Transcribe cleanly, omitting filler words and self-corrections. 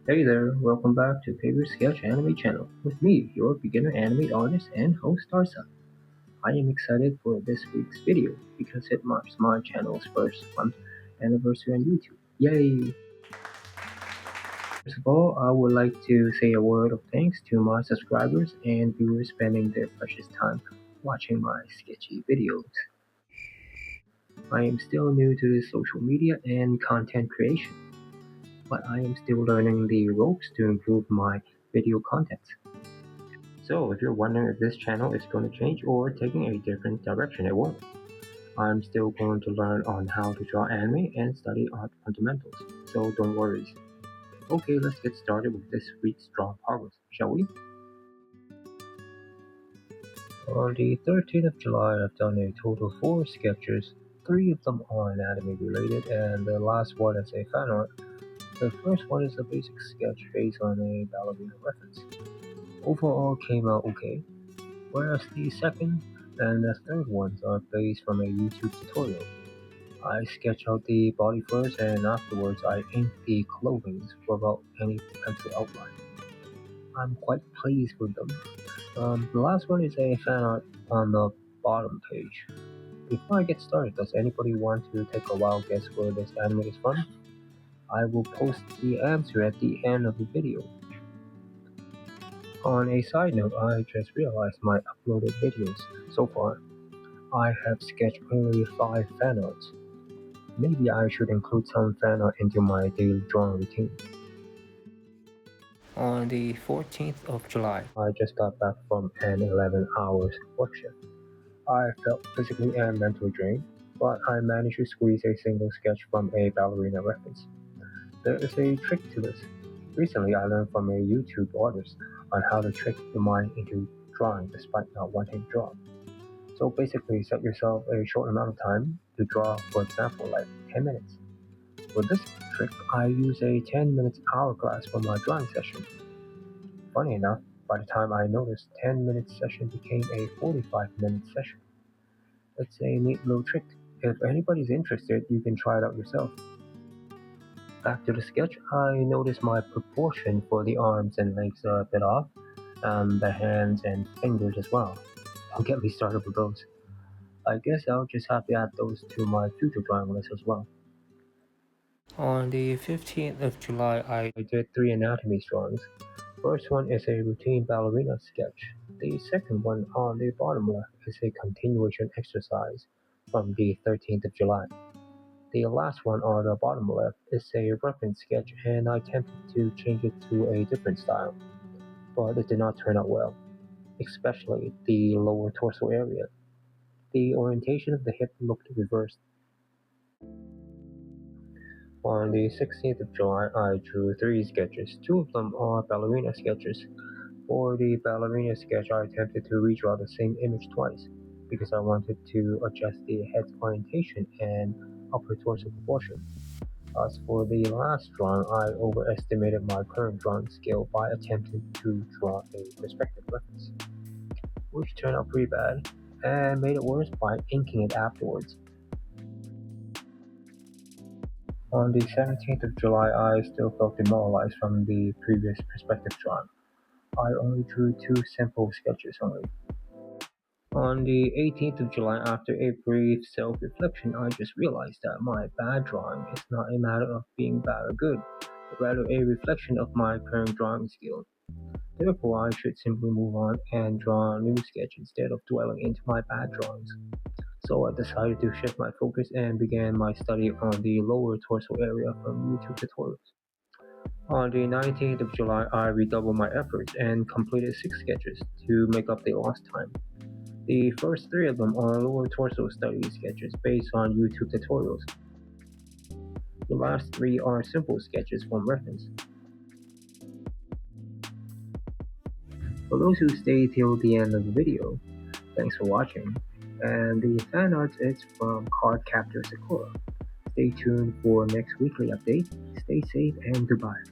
Hey there, welcome back to Paper Sketch Anime Channel with me, your beginner anime artist and host Tarsa. I am excited for this week's video because it marks my channel's first month anniversary on YouTube. Yay! First of all, I would like to say a word of thanks to my subscribers and viewers spending their precious time watching my sketchy videos. I am still new to social media and content creation, but I am still learning the ropes to improve my video content. So, if you're wondering if this channel is going to change or taking a different direction, it won't. I'm still going to learn on how to draw anime and study art fundamentals, so don't worry. Okay, let's get started with this week's draw progress, shall we? On the 13th of July, I've done a total of 4 sketches. 3 of them are anime related, and the last one is a fan art. The first one is a basic sketch based on a ballerina reference. Overall came out okay, whereas the second and the third ones are based from a YouTube tutorial. I sketch out the body first and afterwards I ink the clothing without any pencil outline. I'm quite pleased with them. The last one is a fan art on the bottom page. Before I get started, does anybody want to take a wild guess where this anime is from? I will post the answer at the end of the video. On a side note, I just realized my uploaded videos so far. I have sketched only 5 fan arts. Maybe I should include some fan art into my daily drawing routine. On the 14th of July, I just got back from an 11 hours work shift. I felt physically and mentally drained, but I managed to squeeze a single sketch from a ballerina reference. There is a trick to this. Recently, I learned from a YouTube artist on how to trick the mind into drawing despite not wanting to draw. So basically, set yourself a short amount of time to draw, for example, like 10 minutes. For this trick, I use a 10 minutes hourglass for my drawing session. Funny enough, by the time I noticed, 10-minute session became a 45-minute session. It's a neat little trick. If anybody's interested, you can try it out yourself. Back to the sketch, I noticed my proportion for the arms and legs are a bit off, and the hands and fingers as well. Don't get me started with those. I guess I'll just have to add those to my future drawing list as well. On the 15th of July, I did 3 anatomy drawings. First one is a routine ballerina sketch. The second one on the bottom left is a continuation exercise from the 13th of July. The last one on the bottom left is a reference sketch and I attempted to change it to a different style, but it did not turn out well, especially the lower torso area. The orientation of the hip looked reversed. On the 16th of July, I drew 3 sketches. 2 of them are ballerina sketches. For the ballerina sketch, I attempted to redraw the same image twice because I wanted to adjust the head's orientation and upper torso proportion. As for the last drawing, I overestimated my current drawing skill by attempting to draw a perspective reference, which turned out pretty bad and made it worse by inking it afterwards. On the 17th of July, I still felt demoralized from the previous perspective drawing. I only drew 2 simple sketches only. On the 18th of July, after a brief self-reflection, I just realized that my bad drawing is not a matter of being bad or good, but rather a reflection of my current drawing skill. Therefore, I should simply move on and draw a new sketch instead of dwelling into my bad drawings. So I decided to shift my focus and began my study on the lower torso area from YouTube tutorials. On the 19th of July, I redoubled my efforts and completed 6 sketches to make up the lost time. The first 3 of them are lower torso study sketches based on YouTube tutorials. The last 3 are simple sketches from reference. For those who stay till the end of the video, thanks for watching. And the fan art is from Cardcaptor Sakura. Stay tuned for next weekly update. Stay safe and goodbye.